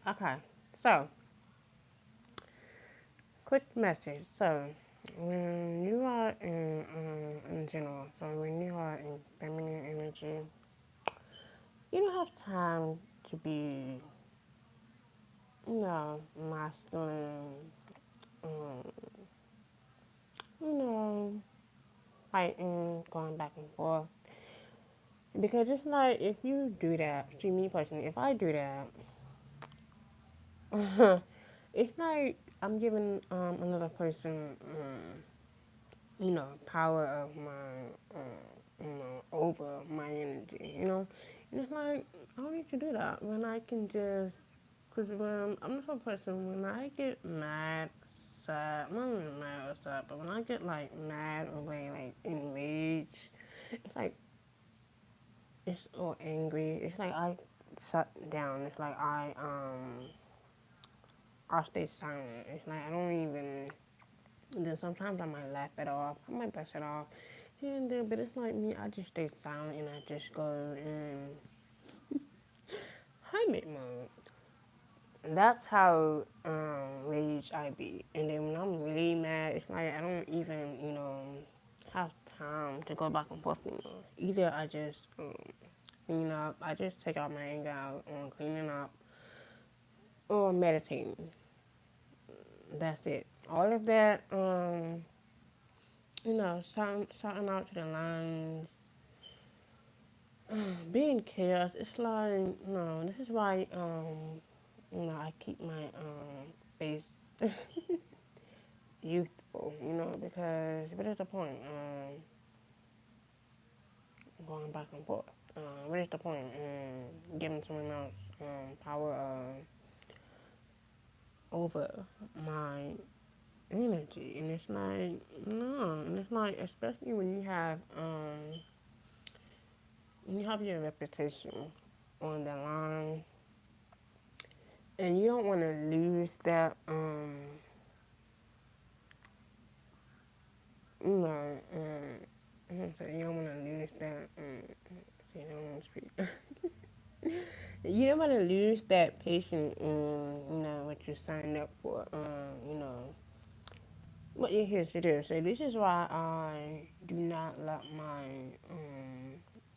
Okay, so quick message. So when you are in general, so when you are in feminine energy, you don't have time to be, masculine, um, you know, fighting, going back and forth. Because it's like if you do that, to me personally, if I do that, it's like I'm giving another person, power of my, over my energy, And it's like, I don't need to do that when I can just, because when I'm the type of person, when I get mad, sad, I'm not even mad or sad, but when I get like mad or like enraged, it's like, it's or angry, it's like I shut down, it's like I stay silent, it's like I don't even. And then sometimes I might laugh it off. I might brush it off here and there, but it's like me. I just stay silent and I just go in hermit mode. And that's how rage I be. And then when I'm really mad, it's like I don't even have time to go back and forth anymore. Either I just clean up. I just take out my anger out on cleaning up or meditating. That's it. All of that, shouting out to the lines, being chaos, it's like, no, this is why, I keep my face youthful, because what is the point? Going back and forth. What is the point? Giving someone else power over my energy, and it's like, no, and it's like, especially when you have your reputation on the line, and you don't want to lose that, you don't want to lose that, see, I don't want to speak. You don't want to lose that patient in, what you signed up for, what you're here to do. So this is why I do not let my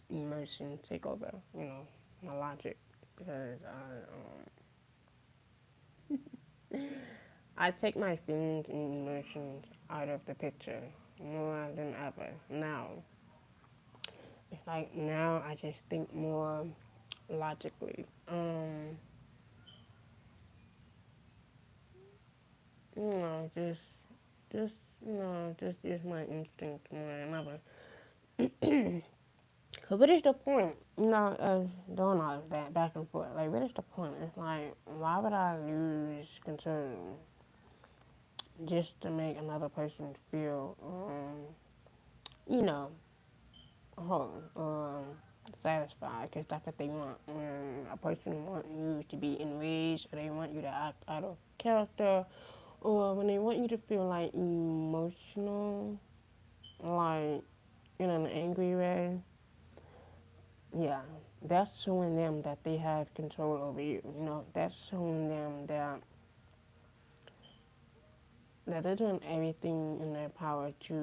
emotions take over, my logic, because I take my feelings and emotions out of the picture more than ever now. It's like now I just think more logically. Just, just, just use my instinct more than ever. Cause what is the point, of doing all of that back and forth? Like, what is the point? It's like, why would I lose concern just to make another person feel, you know, whole or satisfied? Because that's what they want. When a person wants you to be enraged, or they want you to act out of character, or when they want you to feel like emotional, like in an angry way, yeah, that's showing them that they have control over you. That's showing them that they're doing everything in their power to,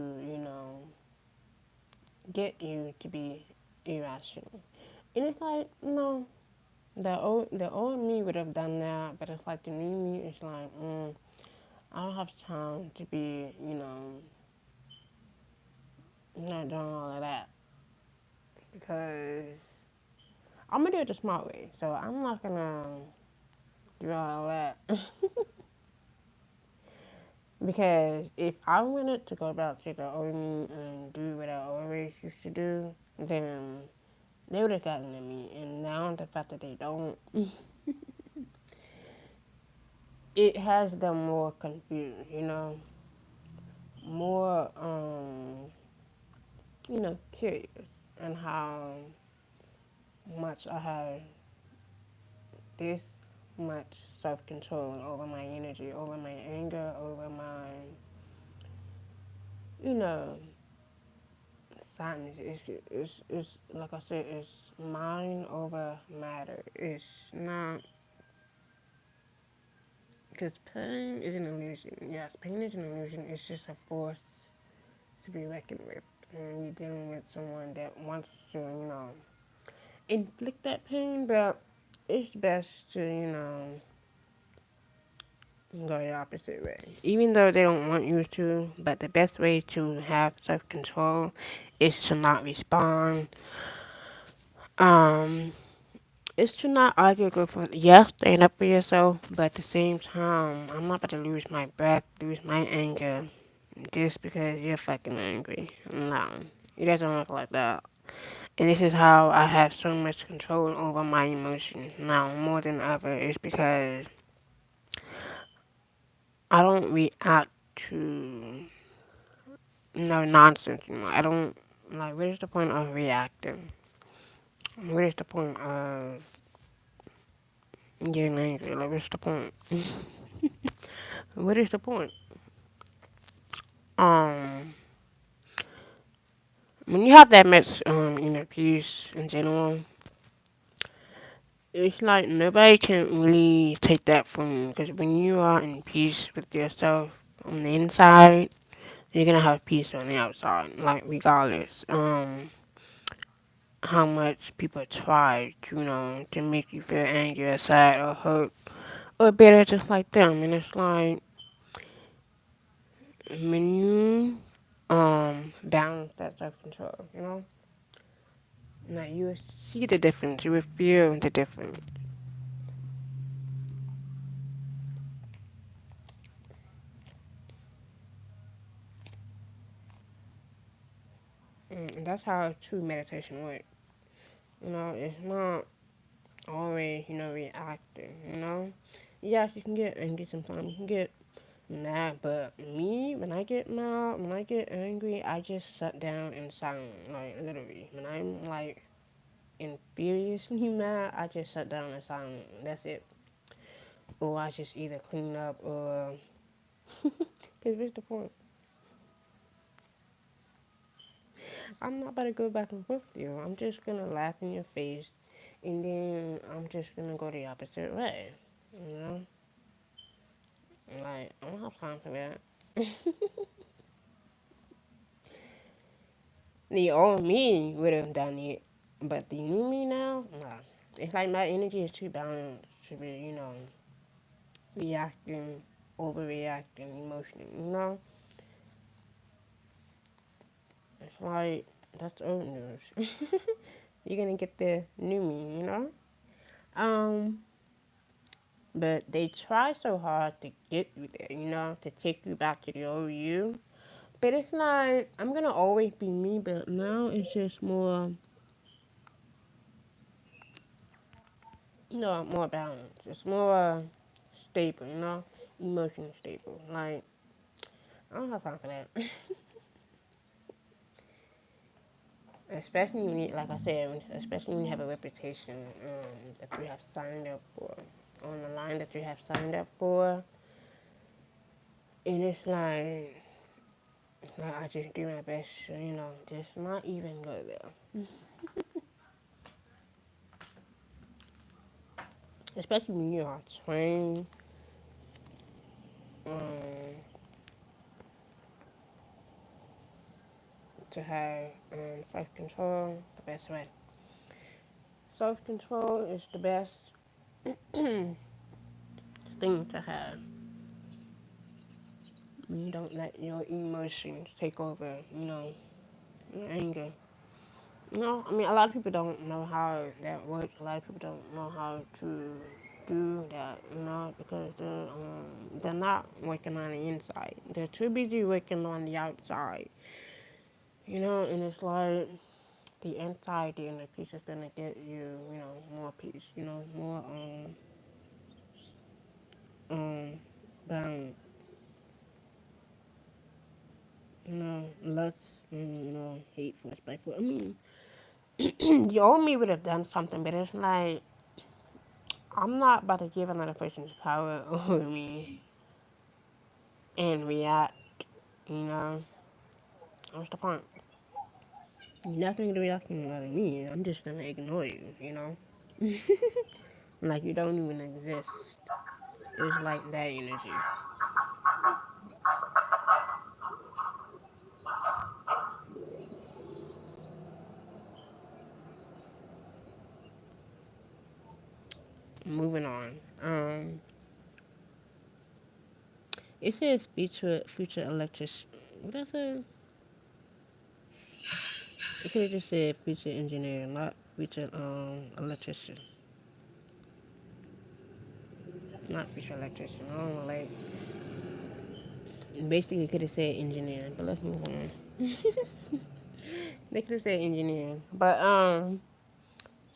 get you to be irrational. And it's like, no, the old me would have done that, but it's like the new me is like, I don't have time to be, not doing all of that because I'm gonna do it the smart way. So I'm not gonna do all that. Because if I wanted to go back to the old me and do what I always used to do, then they would have gotten to me. And now the fact that they don't, it has them more confused, more, curious and how much I have this much self-control over my energy, over my anger, over my, you know, sadness. It's like I said, it's mind over matter. It's not. Because pain is an illusion. Yes, pain is an illusion. It's just a force to be reckoned with. And you're dealing with someone that wants to, inflict that pain, but it's best to, go the opposite way. Even though they don't want you to, but the best way to have self control is to not respond. Um, is to not argue with, yes, stand up for yourself, but at the same time, I'm not about to lose my breath, lose my anger, just because you're fucking angry. No, it doesn't work like that. And this is how I have so much control over my emotions now more than ever, is because I don't react to no nonsense anymore. I don't, like, what is the point of reacting? What is the point of getting angry? Like, what's the point? What is the point? Um, when you have that much, peace in general, it's like nobody can really take that from you. Because when you are in peace with yourself on the inside, you're gonna have peace on the outside. Like regardless, how much people try, to make you feel angry or sad or hurt or bitter, just like them. And it's like when you balance that self control, now you will see the difference. You will feel the difference. And that's how true meditation works. It's not always, reacting, Yes, you can get angry sometimes. You can get mad, but me, when I get mad, when I get angry, I just shut down in silence, like, literally. When I'm, like, furiously mad, I just shut down in silence. That's it. Or I just either clean up or... Because what's the point? I'm not about to go back and forth with you. I'm just gonna laugh in your face, and then I'm just gonna go the opposite way. You know? Like, I don't have time for that. The old me would have done it, but the new me now, nah. It's like my energy is too balanced to be, reacting, overreacting, emotionally. It's like, that's old news. You're gonna get the new me. Um, but they try so hard to get you there, to take you back to the old you. But it's like, I'm gonna always be me, but now it's just more, more balanced. It's more stable, emotionally stable. Like, I don't have time for that. Especially when you, like I said, especially when you have a reputation that you have signed up for, on the line that you have signed up for. And it's like I just do my best to, just not even go there. Especially when you are trained um, to have self control the best way. Self control is the best thing to have. You don't let your emotions take over, your anger. I mean, a lot of people don't know how that works. A lot of people don't know how to do that, because they're not working on the inside. They're too busy working on the outside, and it's like the inside, the inner peace is gonna get you, more peace, more balance, less, hateful, spiteful. I mean, the old me would have done something, but it's like I'm not about to give another person's power over me and react, you know. What's the point? You're not gonna react to me. I'm just gonna ignore you, Like you don't even exist. It's like that energy. Moving on. It says future electric. What I say? It could have just said future engineer, not future electrician, not future electrician. I don't know, like basically it could have said engineer, but let's move on. They could have said engineer, but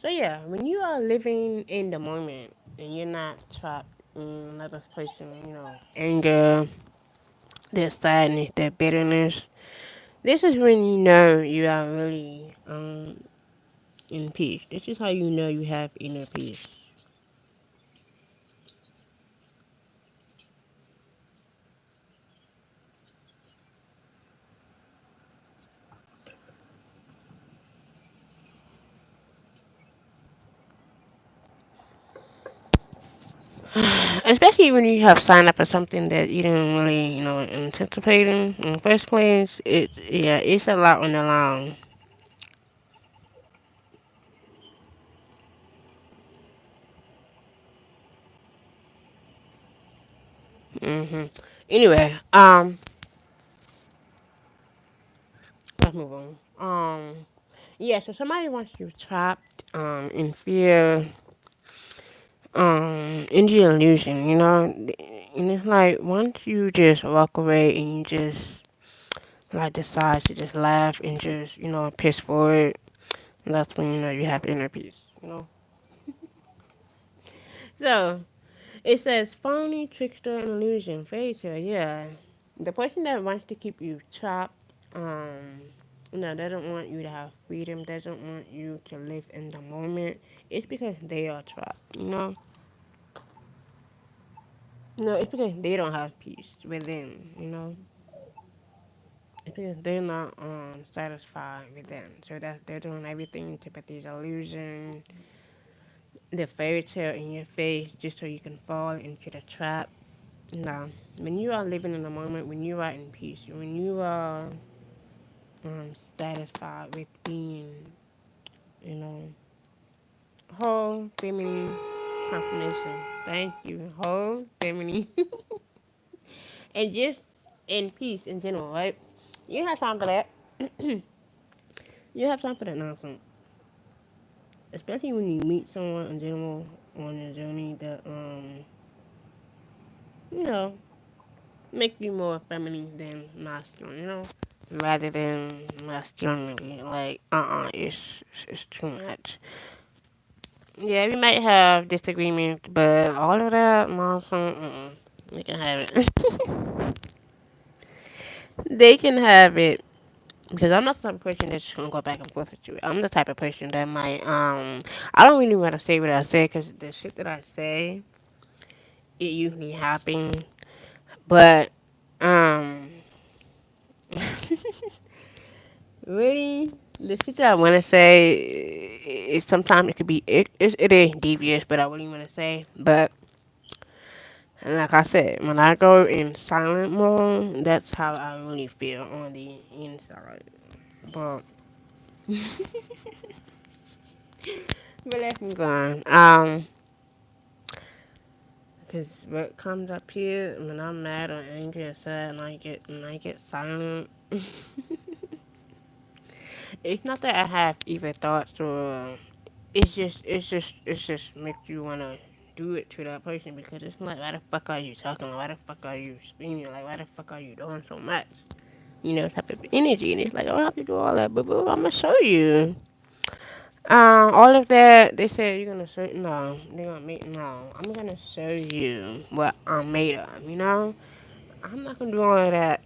so yeah, when you are living in the moment and you're not trapped in another person, anger, their sadness, their bitterness. This is when you know you are really in peace. This is how you know you have inner peace. Especially when you have signed up for something that you didn't really, anticipate in the first place. It's a lot on the line. hmm Anyway, let's move on. Yeah. So somebody wants you trapped, in fear, in the illusion, and it's like once you just walk away and you just like decide to just laugh and just piss forward, that's when you have inner peace. So it says phony, trickster, and illusion, fairy tale. Yeah, the person that wants to keep you trapped, doesn't want you to have freedom, doesn't want you to live in the moment. It's because they are trapped. No, it's because they don't have peace within. It's because they're not satisfied with them. So that they're doing everything to put these illusions, the fairy tale in your face just so you can fall into the trap. No. When you are living in the moment, when you are in peace, when you are satisfied with being, you know, whole, feminine, confirmation. Thank you. Whole, feminine, and just in peace in general, right? You have time for that. You have time for that nonsense. Especially when you meet someone in general on your journey that you know make you more feminine than masculine, rather than masculinity. Like it's too much. Yeah, we might have disagreements, but all of that nonsense, they can have it. They can have it. Because I'm not the type of person that's just gonna go back and forth with you. I'm the type of person that might I don't really want to say what I say because the shit that I say it usually happens. But um, really, the shit that I want to say is sometimes it could be it is devious, but I really want to say. But like I said, when I go in silent mode, that's how I really feel on the inside. But let's move on. Cause what comes up here when I'm mad or angry or sad, and I get silent. It's not that I have evil thoughts or it's just makes you wanna do it to that person because it's like why the fuck are you talking? Why the fuck are you screaming? Like why the fuck are you doing so much? Type of energy, and it's like I don't have to do all that, but I'm gonna show you. All of that they said you're gonna show. No, they're gonna make no. I'm gonna show you what I'm made of. I'm not gonna do all of that.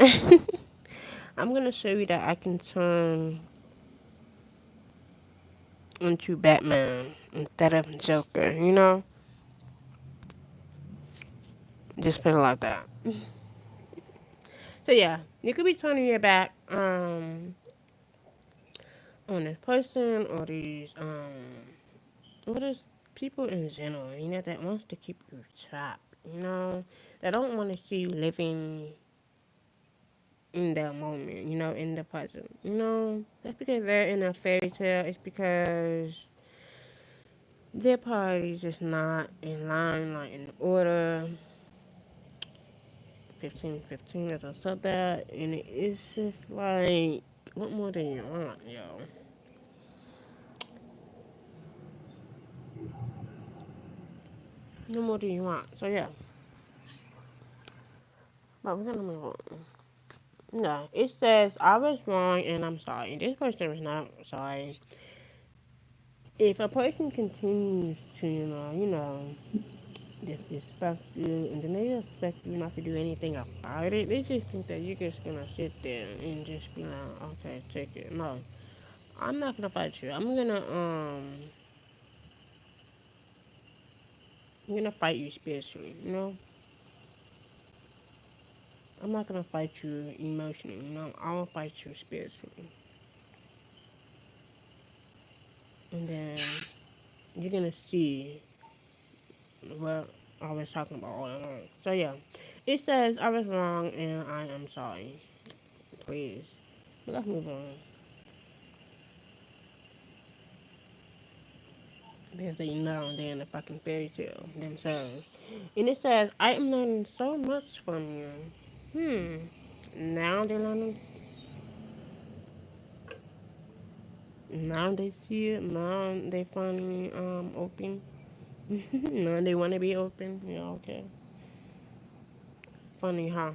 I'm gonna show you that I can turn into Batman instead of Joker. Just put it like that. So yeah, you could be turning your back on this person or these what is people in general, that wants to keep you trapped. You know, they don't want to see you living in the moment, in the present. That's because they're in a fairy tale. It's because their party's just not in line, like in order. 1515 as I said that, and it's just like, what more do you want, yo? What more do you want? So yeah, but we're gonna move on. No, it says I was wrong and I'm sorry. This person was not sorry. If a person continues to, disrespect you and then they expect you not to do anything about it, they just think that you're just gonna sit there and just be like, okay, take it. No, I'm not gonna fight you. I'm gonna fight you spiritually. I'm not gonna fight you emotionally. I'll fight you spiritually, and then you're gonna see what I was talking about all along. So yeah, it says I was wrong and I am sorry. Please, but let's move on because they know they're in a fucking fairy tale themselves. And it says I am learning so much from you. Hmm. Now they're learning. Now they see it. Now they finally open. No, they want to be open. Yeah, okay. Funny, huh?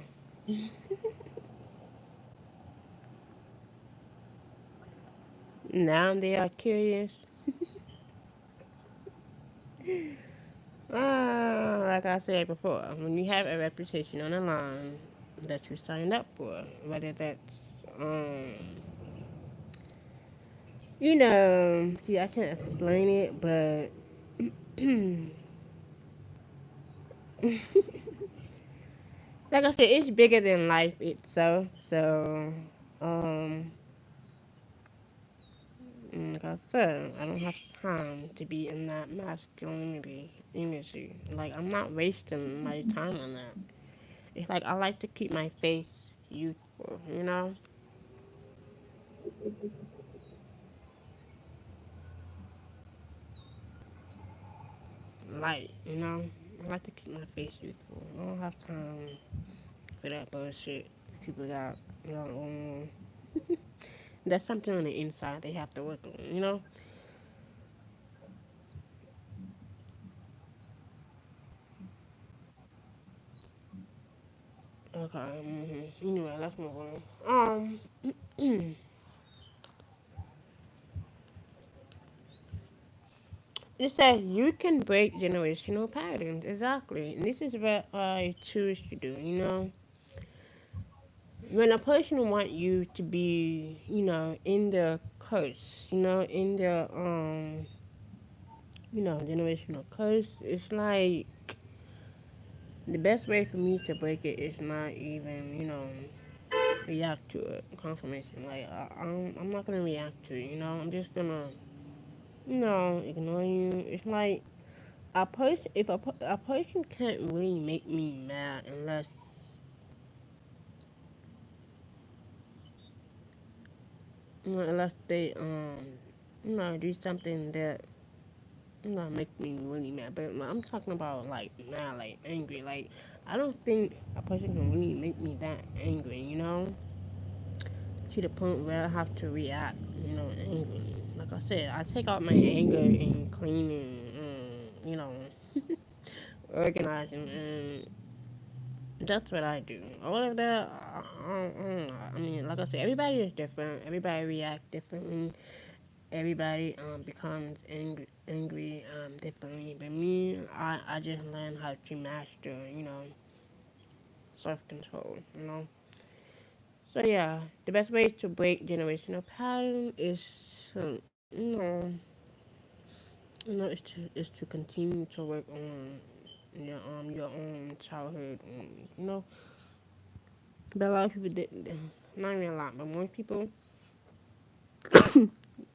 Now they are curious. Like I said before, when you have a reputation on the line that you signed up for, whether that's, um, see, I can't explain it, but like I said, it's bigger than life itself. So, um, like I said, I don't have time to be in that masculinity energy. Like, I'm not wasting my time on that. It's like I like to keep my face youthful, light, I like to keep my face youthful. I don't have time for that bullshit people got, that's something on the inside they have to work on. Okay, Anyway, let's move on. It says you can break generational patterns. Exactly. And this is what I choose to do, When a person want you to be, in their curse, in their generational curse, it's like the best way for me to break it is not even, react to it. Confirmation. Like I'm not gonna react to it, I'm just gonna, ignore you. It's like a person, if a person can't really make me mad unless they do something that make me really mad. But I'm talking about like mad, like angry. Like I don't think a person can really make me that angry, to the point where I have to react, angrily. Like I said, I take out my anger in cleaning, organizing, and that's what I do. All of that, I mean, like I said, everybody is different. Everybody react differently. Everybody becomes angry differently. But me, I just learned how to master, self control. So yeah, the best way to break generational pattern is, is to continue to work on your own childhood. But a lot of people did, not even a lot, but most people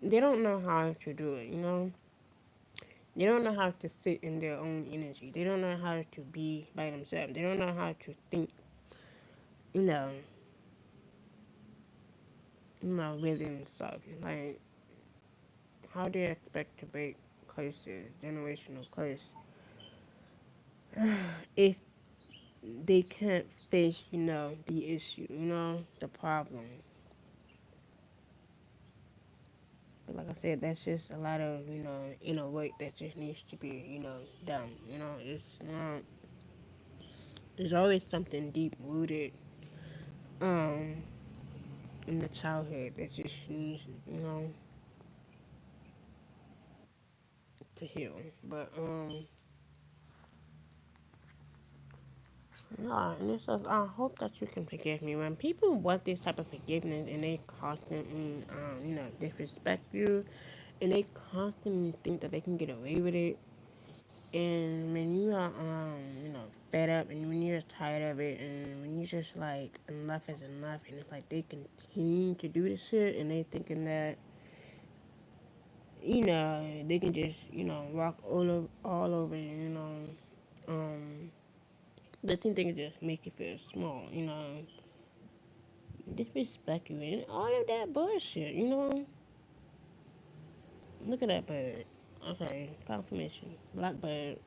they don't know how to do it. They don't know how to sit in their own energy. They don't know how to be by themselves. They don't know how to think, you know, within stuff. Like, how do you expect to break curses, generational curse, if they can't face, the issue, the problem? But like I said, that's just a lot of, inner work that just needs to be, done. It's not, there's always something deep rooted, um, in the childhood that just needs, to heal. But, yeah, and it's just, I hope that you can forgive me. When people want this type of forgiveness and they constantly, disrespect you, and they constantly think that they can get away with it, and when you are, fed up, and when you're tired of it, and when you just like enough is enough, and it's like they continue to do this shit, and they thinking that, they can just, walk all over, um, they think they can just make you feel small, disrespect you, and all of that bullshit. Look at that bird. Okay, confirmation. Blackbird.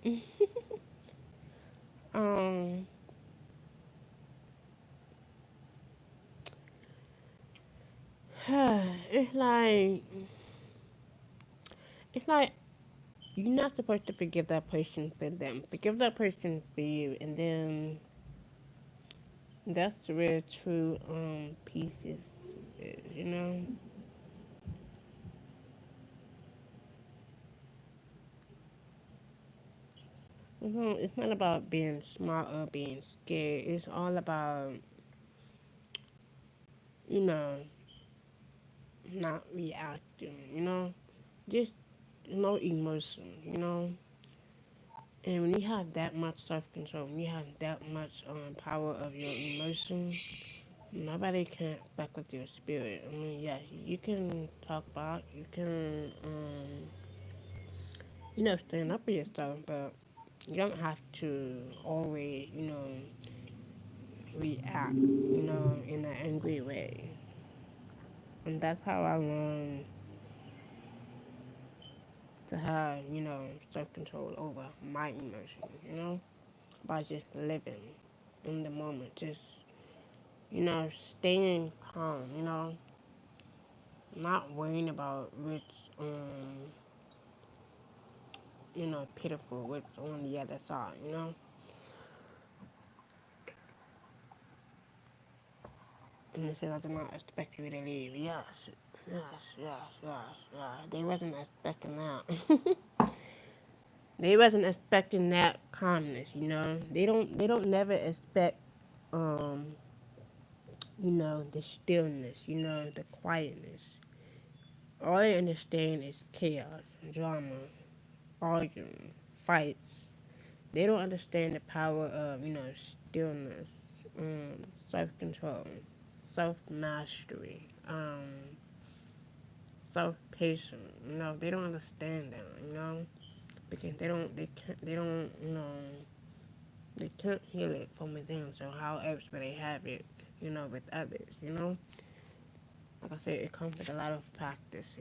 um, it's like, it's like you're not supposed to forgive that person for them. Forgive that person for you, and then that's where true peace is. It's not about being smart or being scared. It's all about, you know, not reacting. Just no emotion. And when you have that much self control, when you have that much power of your emotion, nobody can fuck with your spirit. I mean, yeah, you can talk back, you can, stand up for yourself, but you don't have to always, react, in an angry way. And that's how I learned to have, self control over my emotions, by just living in the moment, just, staying calm, not worrying about which, pitiful, what's on the other side. And they said, I did not expect you to leave. Yes, yes, yes, yes, yes. They wasn't expecting that. They wasn't expecting that calmness. They don't never expect, um, the stillness, the quietness. All they understand is chaos, drama, arguing, fights. They don't understand the power of, stillness, self control, self mastery, self patience. They don't understand that, because they can't heal it from within. So how else would they have it, with others? Like I said, it comes with a lot of practice.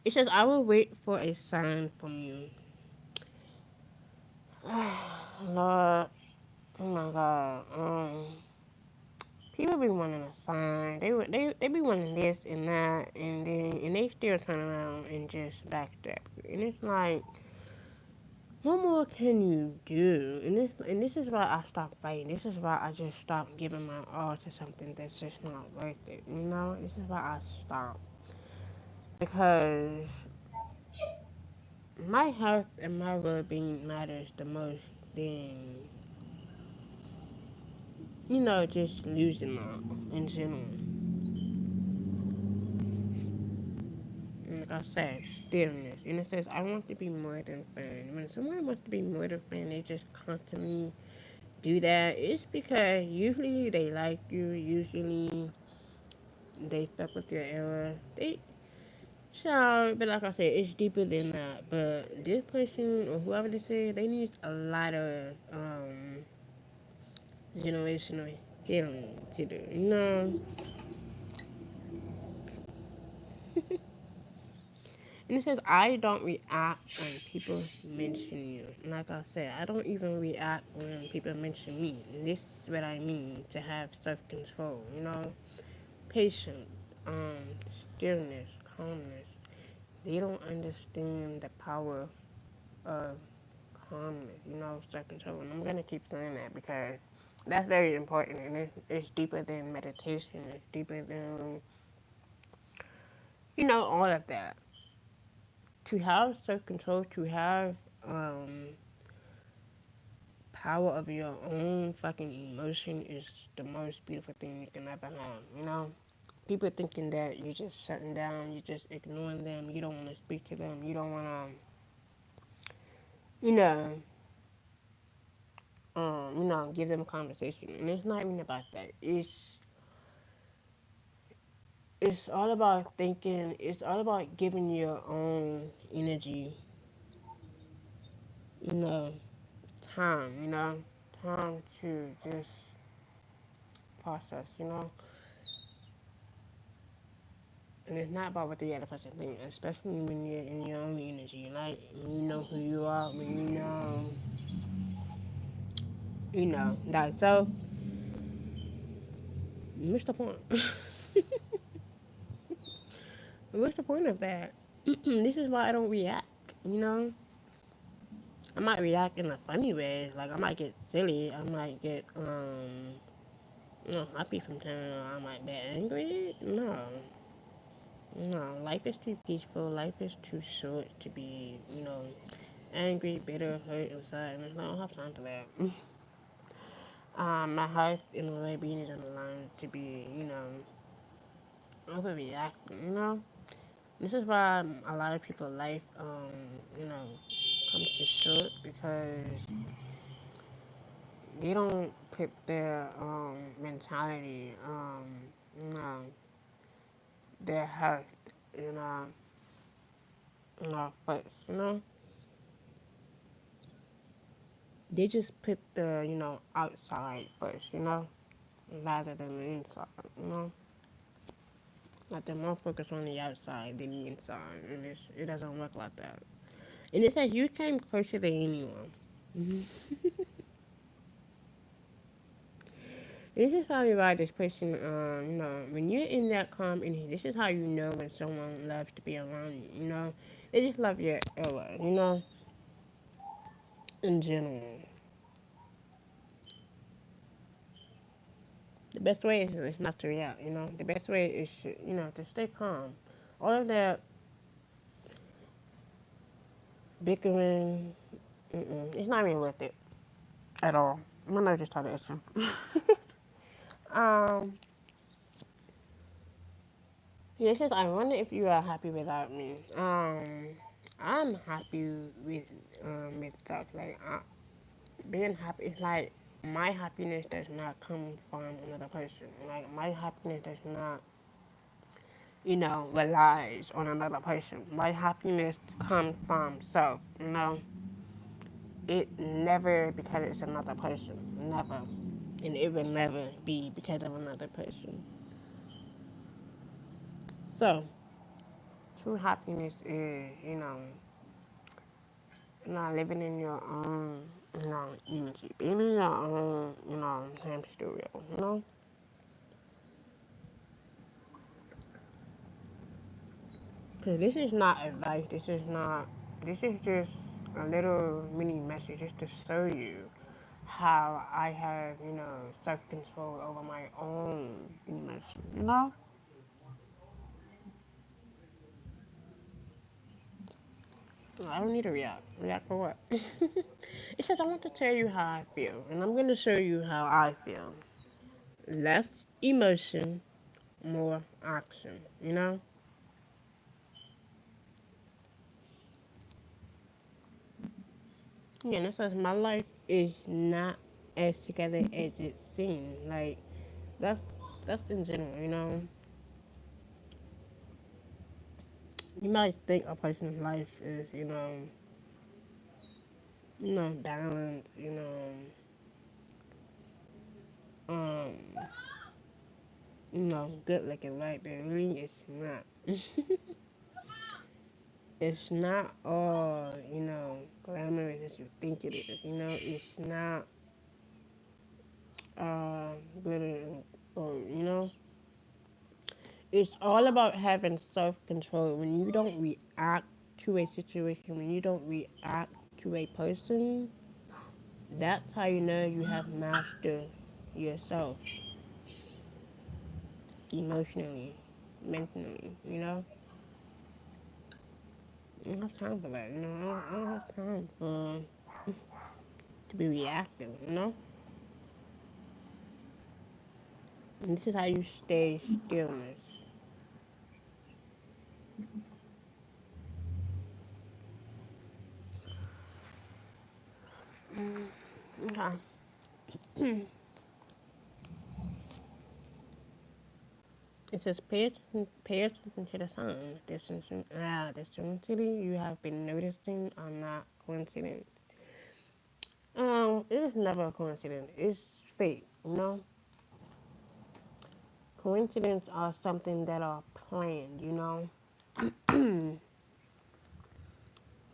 It says, I will wait for a sign from you. Lord, oh my God. People be wanting a sign. They be wanting this and that, and they still turn around and just backstep. And it's like, what more can you do? And this is why I stopped fighting. This is why I just stopped giving my all to something that's just not worth it. This is why I stopped, because my health and my well-being matters the most than, just losing my in general. And like I said, stillness. And it says, I want to be more than fun. When someone wants to be more than fun, they just constantly do that. It's because usually they like you. Usually they fuck with your era. So, but like I said, it's deeper than that. But this person or whoever this is, they need a lot of generational healing to do. You know, and it says I don't react when people mention you. Like I said, I don't even react when people mention me. And this is what I mean to have self control. You know, patience, stillness, calmness. They don't understand the power of calmness, you know, self control. And I'm gonna keep saying that because that's very important, and it's deeper than meditation. It's deeper than all of that. To have self control, to have power of your own fucking emotion is the most beautiful thing you can ever have. You know, people thinking that you're just shutting down, you're just ignoring them, you don't want to speak to them, you don't want to, you know, give them a conversation. And it's not even about that. It's all about thinking. It's all about giving your own energy, you know, time, time to just process, And it's not about what the other person thinks, especially when you're in your own energy, like when you know who you are, when that. So, what's the point? What's the point of that? This is why I don't react, you know? I might react in a funny way, like I might get silly, I might get, happy from time to time, I might be angry. No, no, life is too peaceful, life is too short to be, angry, bitter, hurt, inside, and I don't have time for that. My heart and my well-being is on the line to be, overreacting, This is why a lot of people's life, comes to short because they don't put their mentality, you know, their health, you know, first, They just put the, outside first, rather than the inside, Like they're more focused on the outside than the inside, and it doesn't work like that. And it says you came closer than anyone. This is probably why this person, when you're in that calm energy, this is how you know when someone loves to be around you, They just love your aura, in general. The best way is not to react, The best way is, to stay calm. All of that bickering, it's not even worth it at all. My nerves just started itching. um, yeah, it says, I wonder if you are happy without me. I'm happy with stuff. Like, being happy is like, my happiness does not come from another person. Like, my happiness does not, relies on another person. My happiness comes from self, It never because it's another person. Never. And it will never be because of another person. So, true happiness is, living in your own, energy. Being in your own, hamster wheel, Because this is not advice. This is just a little mini message just to show you how I have, self control over my own emotions, I don't need to react. React for what? It says I want to tell you how I feel, and I'm going to show you how I feel. Less emotion, more action, Yeah, and it says my life is not as together as it seems. Like, that's that's in general, You might think a person's life is, balanced, um, good looking, right? But really, it's not. It's not all, glamorous as you think it is. It's not glitter or, it's all about having self control. When you don't react to a situation, when you don't react to a person, that's how you know you have mastered yourself emotionally, mentally, I don't have time for that, I don't have time for to be reactive, And this is how you stay stillness. Okay. It says pay attention to the signs. The synchronicity you have been noticing are not coincidence. It is never a coincidence. It's fate, Coincidence are something that are planned.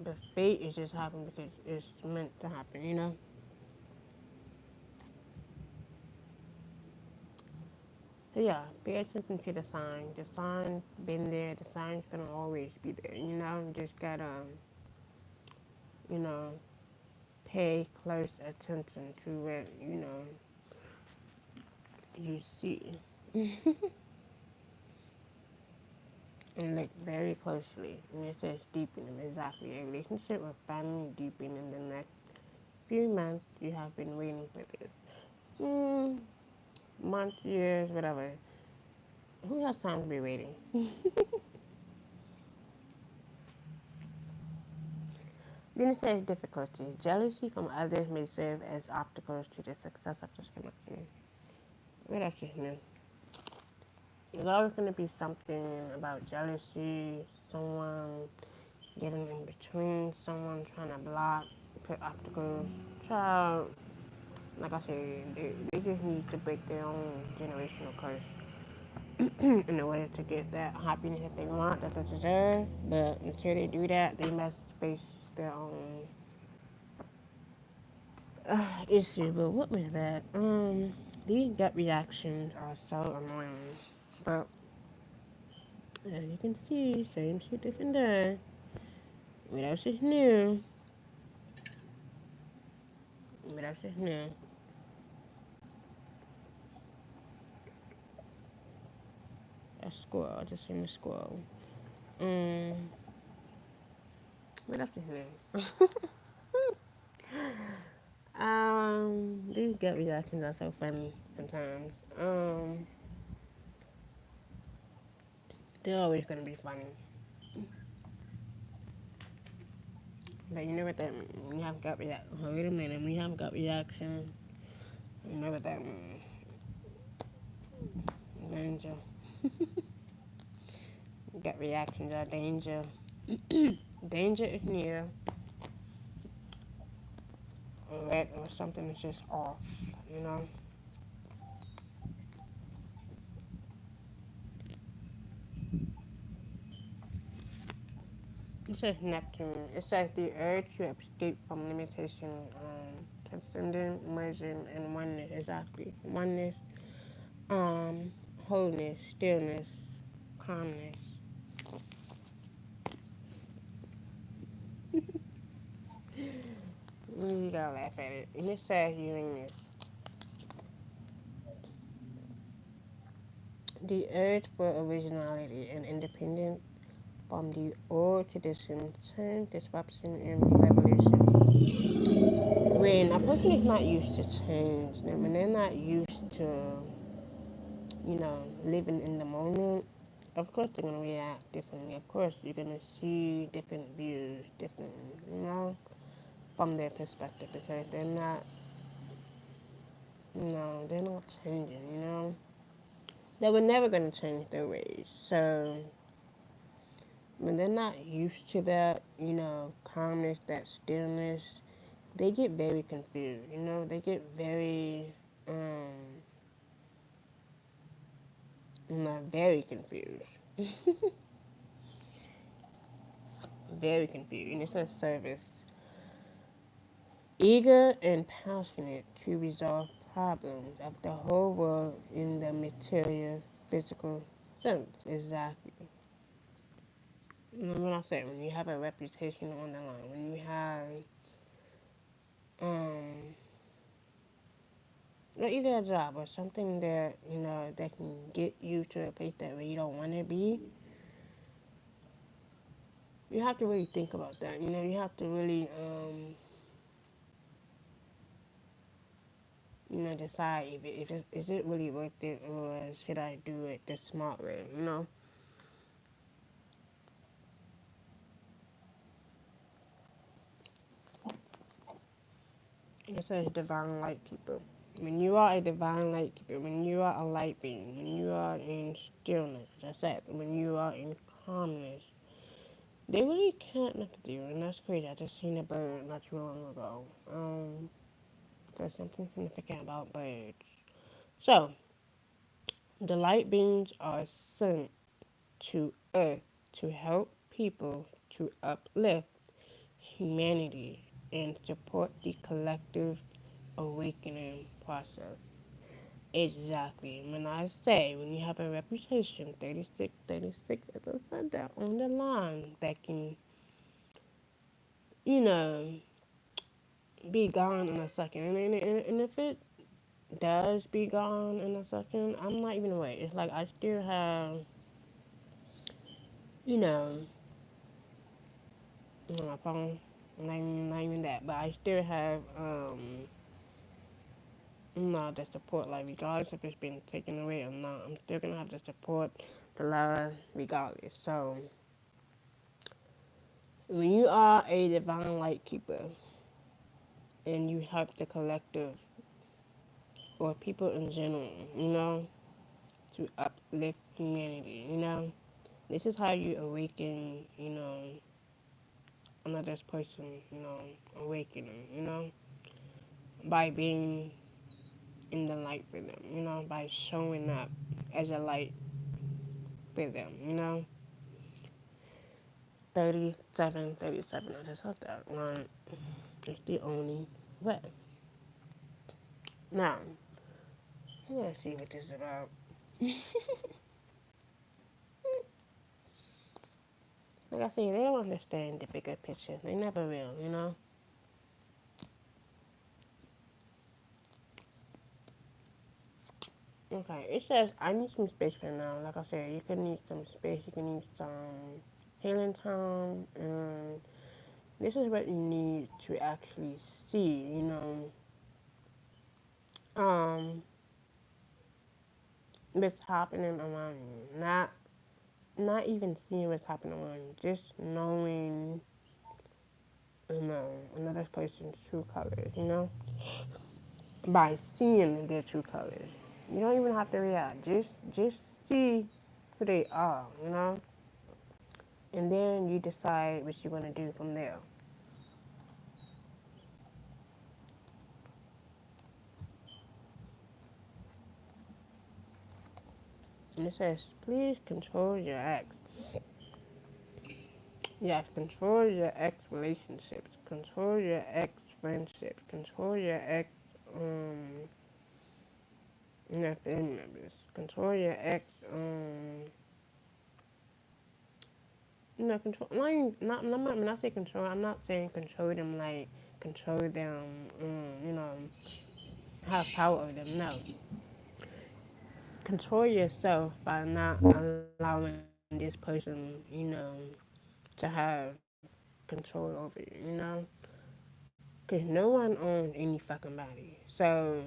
But fate is just happening because it's meant to happen. So yeah, pay attention to the signs. The signs been there. The signs gonna always be there. Just gotta, you know, pay close attention to what you see and look very closely. And it says deepening exactly a relationship or family deepening in the next few months. You have been waiting for this. Mm, months, years, whatever. Who has time to be waiting? Then it says difficulty. Jealousy from others may serve as obstacles to the success of this connection. What else is new? There's always going to be something about jealousy, someone getting in between, someone trying to block, put obstacles. Child, like I said, they just need to break their own generational curse in order to get that happiness that they want, that they deserve. But until they do that, they must face their own issue. But what was that? These gut reactions are so annoying. But as you can see, same shit, different day. What else is new? What else is new? A squirrel. I just seen a squirrel. Um, what else is new? These gut reactions are so funny sometimes. They're always gonna be funny. But you know what that means? When you have gut reaction. Oh, wait a minute. When you have gut reaction, you know what that means. Danger. Gut reactions are danger. Danger is near. Or something is just off. You know. It says Neptune. It says the urge to escape from limitation, transcending, merging, and oneness. Exactly. Oneness, um, wholeness, stillness, calmness. You gotta laugh at it. And it says Uranus. The urge for originality and independence from the old tradition, change, disruption, and revolution. When a person is not used to change, and when they're not used to living in the moment, of course they're gonna react differently. Of course you're gonna see different views, different, from their perspective because they're not changing. They were never gonna change their ways. So when they're not used to that, calmness, that stillness, they get very confused. They get very, very confused. Very confused. And it says service. Eager and passionate to resolve problems of the whole world in the material, physical sense. Exactly. When I say when you have a reputation on the line, when you have um either a job or something that that can get you to a place that where you don't want to be, you have to really think about that. You have to really decide if is it really worth it or should I do it the smart way. It says divine light keeper. When you are a divine light keeper, when you are a light being, when you are in stillness, that's it. When you are in calmness, they really can't mess with you, and that's crazy. I just seen a bird not too long ago. There's something significant about birds. So, the light beings are sent to Earth to help people to uplift humanity and support the collective awakening process. Exactly. When I say, when you have a reputation, 36, 36, as I said that on the line, that can, you know, be gone in a second. And if it does be gone in a second, I'm not even away. It's like I still have, you know, my phone, not even that, but I still have, the support, like, regardless if it's been taken away or not, I'm still gonna have the support, the love, regardless. So, when you are a divine light keeper and you help the collective or people in general, to uplift humanity. This is how you awaken, another person, awakening, by being in the light for them, by showing up as a light for them. 37, 37, I just heard that one. It's the only way. Now, let's see what this is about. Like I said, they don't understand the bigger picture. They never will. Okay, it says I need some space for now. Like I said, you can need some space. You can need some healing time, and this is what you need to actually see. What's happening around you. Not even seeing what's happening around you. Just knowing, another person's true colors. By seeing their true colors. You don't even have to react. Just see who they are. And then you decide what you want to do from there. And it says, please control your ex. Yes, control your ex relationships, control your ex friendships, control your ex family members, control your ex control. When I say control, I'm not saying control them like control them. Have power over them. No, control yourself by not allowing this person, to have control over you. Because no one owns any fucking body. So,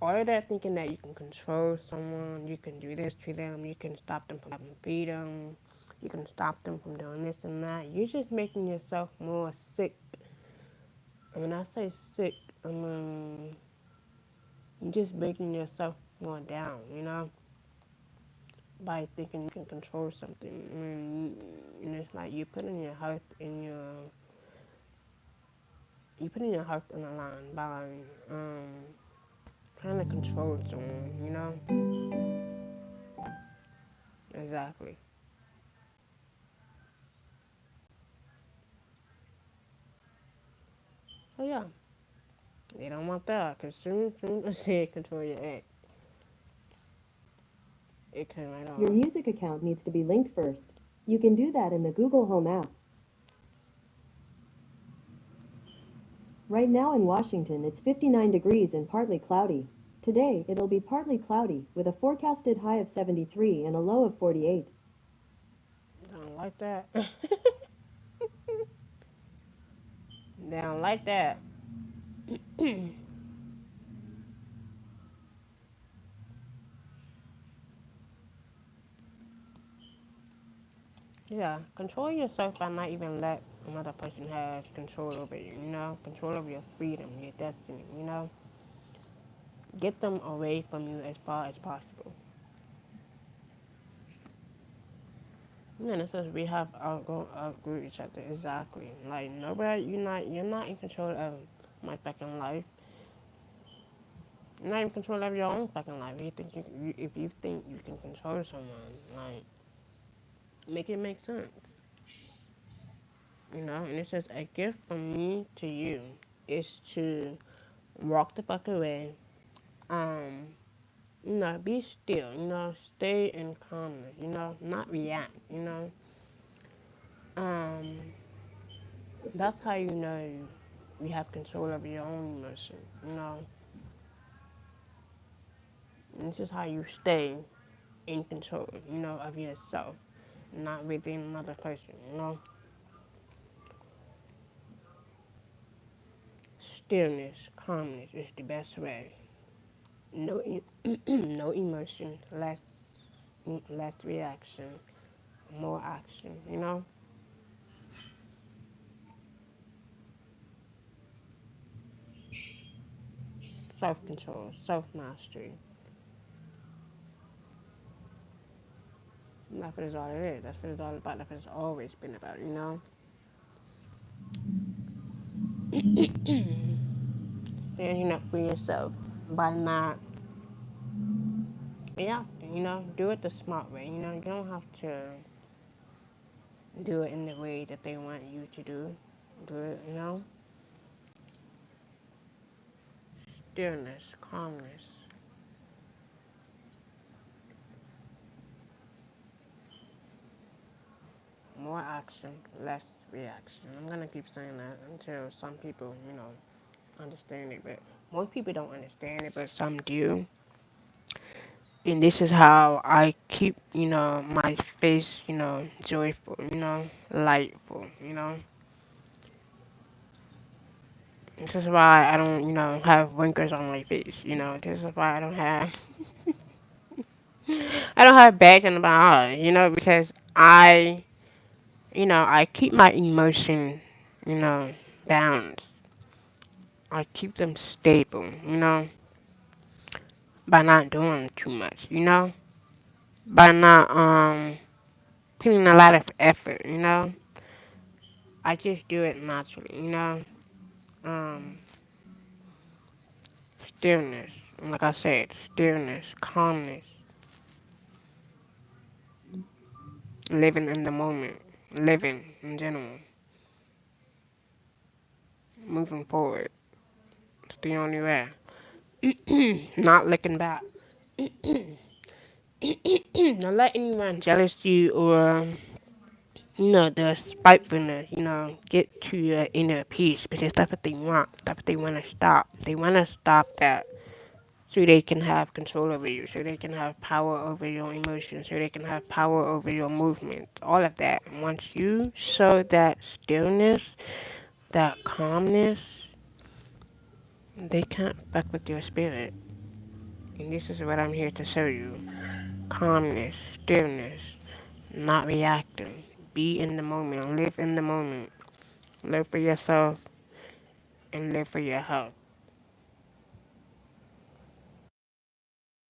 all of that thinking that you can control someone, you can do this to them, you can stop them from having freedom, you can stop them from doing this and that, you're just making yourself more sick. And when I say sick, I you're just making yourself more down. by thinking you can control something. I mean, and it's like you putting your health in your you putting your health on the line by um trying to control someone. You know exactly. So yeah, they don't want that because soon as they control your ex, it came right Your on. music account needs to be linked first. You can do that in the Google Home app. Right now in Washington, it's 59 degrees and partly cloudy. Today, it'll be partly cloudy, with a forecasted high of 73 and a low of 48. Don't like that. They don't like that. Yeah, control yourself by not even let another person have control over you. You know, control over your freedom, your destiny. You know, get them away from you as far as possible. Yeah, this is we have outgrew each other exactly. Like nobody, you're not in control of my fucking life. You're not in control of your own fucking life. If you think you can control someone, like make it make sense. You know, and it's just a gift from me to you is to walk the fuck away. Um, be still. Stay in calmness. Not react. Um, that's how you have control over your own emotion. And this is how you stay in control. Of yourself, not within another person. Stillness, calmness is the best way. No, no emotion, less reaction, more action. Self control, self mastery. That's what it's all it is. That's what it's all about. That's what it's always been about. Standing up for yourself by not reacting. Do it the smart way. You don't have to do it in the way that they want you to do it. Stillness, calmness, more action, less reaction. I'm gonna keep saying that until some people, understand it. But most people don't understand it, but some do. And this is how I keep, my face, joyful, lightful. This is why I don't, have wrinkles on my face. This is why I don't have bags in my eyes. Because I keep my emotion, balanced. I keep them stable, by not doing too much, by not putting a lot of effort, I just do it naturally, um, stillness, like I said, stillness, calmness, living in the moment, living in general, moving forward. It's the only way. Not looking back. Not letting anyone jealous you or the spitefulness, get to your inner peace because that's what they want. That's what they want to stop. They want to stop that so they can have control over you, so they can have power over your emotions, so they can have power over your movement, all of that. And once you show that stillness, that calmness, they can't fuck with your spirit. And this is what I'm here to show you. Calmness, stillness, not reacting. Be in the moment, live in the moment. Live for yourself and live for your health.